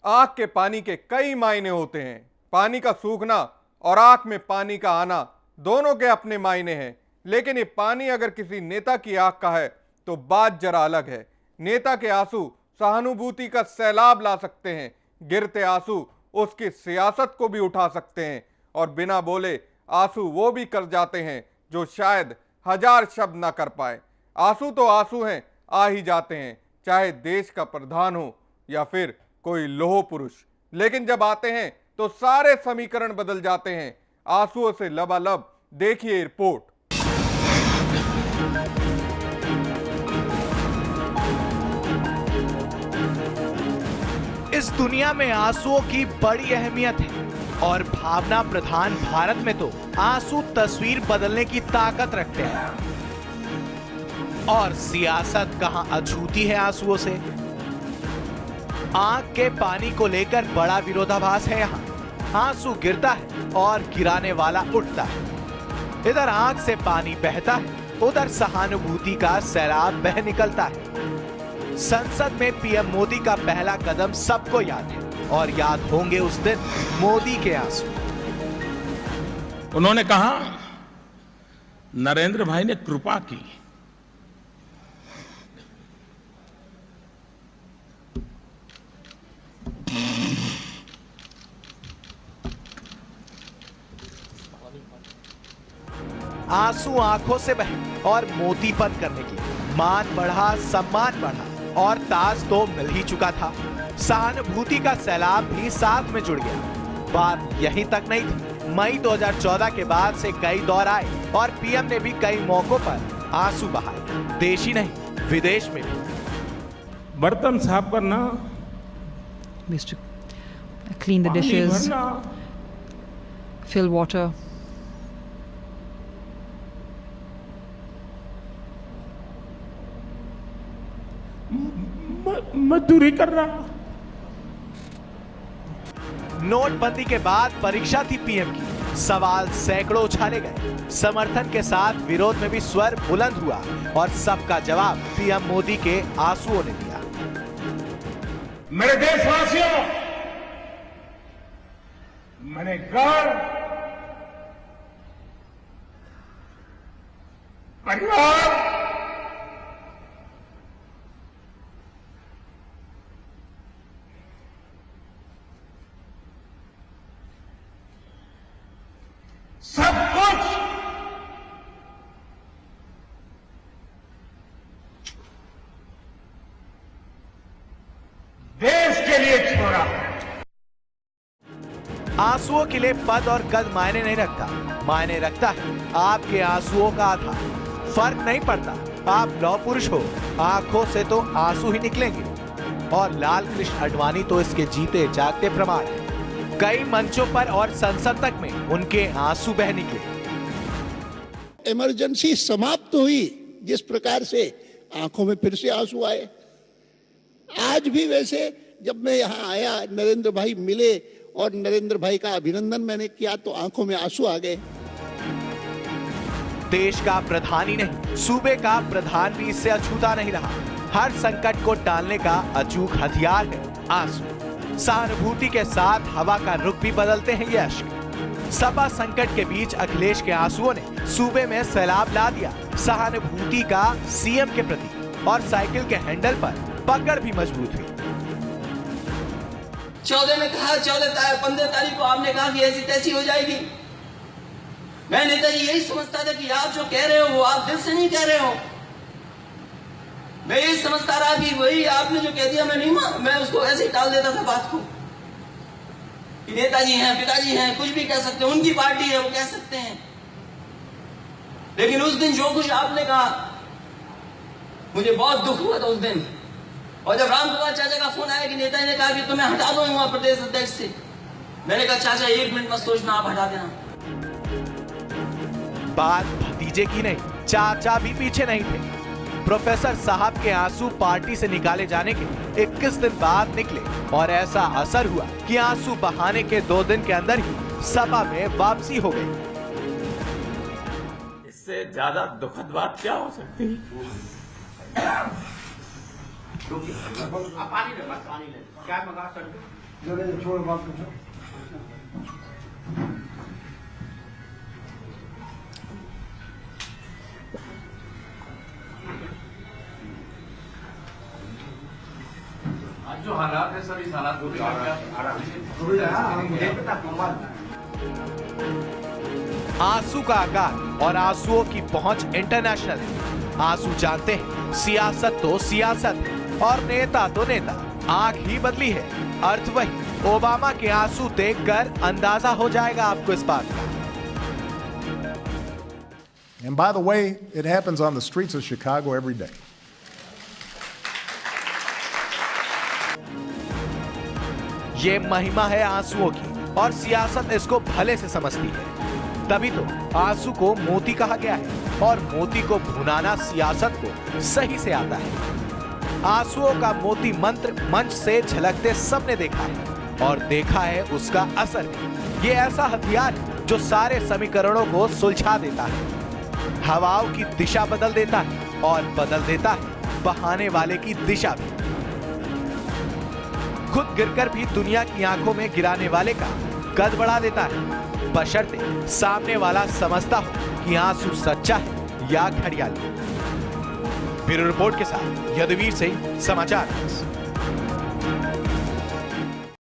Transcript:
आंख के पानी के कई मायने होते हैं। पानी का सूखना और आंख में पानी का आना दोनों के अपने मायने हैं, लेकिन ये पानी अगर किसी नेता की आंख का है तो बात जरा अलग है। नेता के आंसू सहानुभूति का सैलाब ला सकते हैं, गिरते आंसू उसकी सियासत को भी उठा सकते हैं, और बिना बोले आंसू वो भी कर जाते हैं जो शायद हजार शब्द ना कर पाए। आंसू तो आंसू हैं, आ ही जाते हैं, चाहे देश का प्रधान हो या फिर कोई लोह पुरुष। लेकिन जब आते हैं तो सारे समीकरण बदल जाते हैं। आंसुओं से लबालब देखिए रिपोर्ट। इस दुनिया में आंसुओं की बड़ी अहमियत है और भावना प्रधान भारत में तो आंसू तस्वीर बदलने की ताकत रखते हैं। और सियासत कहां अछूती है आंसुओं से। आंख के पानी को लेकर बड़ा विरोधाभास है यहाँ। आंसू गिरता है और गिराने वाला उठता है। इधर आंख से पानी बहता है, उधर सहानुभूति का सैलाब बह निकलता है। संसद में पीएम मोदी का पहला कदम सबको याद है और याद होंगे उस दिन मोदी के आंसू। उन्होंने कहा नरेंद्र भाई ने कृपा की। आंसू आंखों से बहे और मोतीपन करने की मान बढ़ा, सम्मान बढ़ा और ताज तो मिल ही चुका था। सहानुभूति का सैलाब भी साथ में जुड़ गया। बात यहीं तक नहीं थी। मई 2014 के बाद से कई दौर आए और पीएम ने भी कई मौकों पर आंसू बहाए, देश ही नहीं विदेश में भी। बर्तन साफ करना, clean the dishes, fill water. मजदूरी कर रहा। नोटबंदी के बाद परीक्षा थी पीएम की। सवाल सैकड़ों उछाले गए। समर्थन के साथ विरोध में भी स्वर बुलंद हुआ और सबका जवाब पीएम मोदी के आंसुओं ने दिया। मेरे देशवासियों, मैंने घर, परिवार, सब कुछ देश के लिए छोड़ा। आंसुओं के लिए पद और कद मायने नहीं रखता। मायने रखता है आपके आंसुओं का आधार। फर्क नहीं पड़ता आप लौह पुरुष हो, आंखों से तो आंसू ही निकलेंगे। और लाल कृष्ण आडवाणी तो इसके जीते जागते प्रमाण है। कई मंचों पर और संसद तक में उनके आंसू बह निकले। इमरजेंसी समाप्त हुई, जिस प्रकार से आंखों में फिर से आंसू आए। आज भी वैसे जब मैं यहाँ आया, नरेंद्र भाई मिले और नरेंद्र भाई का अभिनंदन मैंने किया तो आंखों में आंसू आ गए। देश का प्रधान ही नहीं, सूबे का प्रधान भी इससे अछूता नहीं रहा। हर संकट को टालने का अचूक हथियार है आंसू। सहानुभूति के साथ हवा का रुख भी बदलते हैं ये अश्क। सपा संकट के बीच अखिलेश के आंसुओं ने सूबे में सैलाब ला दिया सहानुभूति का सीएम के प्रति, और साइकिल के हैंडल पर पकड़ भी मजबूत हुई। 14 में कहा, 15 तारीख को आपने कहा कि ऐसी तैसी हो जाएगी। मैं नेताजी यही समझता था कि आप जो कह रहे हो वो आप दिल से नहीं कह रहे हो। मैं यही समझता रहा कि वही आपने जो कह दिया मैं उसको ऐसे ही टाल देता था बात को कि नेताजी हैं, पिताजी हैं, कुछ भी कह सकते हैं, उनकी पार्टी है, वो कह सकते हैं। लेकिन उस दिन जो कुछ आपने कहा, मुझे बहुत दुख हुआ था उस दिन। और जब रामगोपाल चाचा का फोन आया कि नेताजी ने कहा कि तुम्हें हटा दूंगा प्रदेश अध्यक्ष से, मैंने कहा चाचा 1 मिनट मत सोचना, आप हटा देना। बात भतीजे की नहीं, चाचा भी पीछे नहीं थे। प्रोफेसर साहब के आंसू पार्टी से निकाले जाने के 21 दिन बाद निकले और ऐसा असर हुआ कि आंसू बहाने के 2 दिन के अंदर ही सपा में वापसी हो गई। इससे ज्यादा दुखद बात क्या हो सकती है? जो हालात है सर, इस हालात को आंसू का आकार और आंसुओं की पहुंच इंटरनेशनल है। आंसू जानते हैं सियासत तो सियासत है और नेता तो नेता। आंख ही बदली है, अर्थ वही। ओबामा के आंसू देखकर अंदाजा हो जाएगा आपको इस बात का। And by the way, it happens on the streets of Chicago every day. ये महिमा है आंसुओं की और सियासत इसको भले से समझती है। तभी तो आंसू को मोती कहा गया है और मोती को भुनाना सियासत को सही से आता है। आंसुओं का मोती मंत्र मंच से झलकते सबने देखा है और देखा है उसका असर भी। ये ऐसा हथियार है जो सारे समीकरणों को सुलझा देता है, हवाओं की दिशा बदल देता है और बदल देता है बहाने वाले की दिशा भी। खुद गिरकर भी दुनिया की आंखों में गिराने वाले का कद बढ़ा देता है, बशर्ते सामने वाला समझता हो कि आंसू सच्चा है या घड़ियाली। ब्यूरो रिपोर्ट के साथ यदुवीर सिंह, समाचार।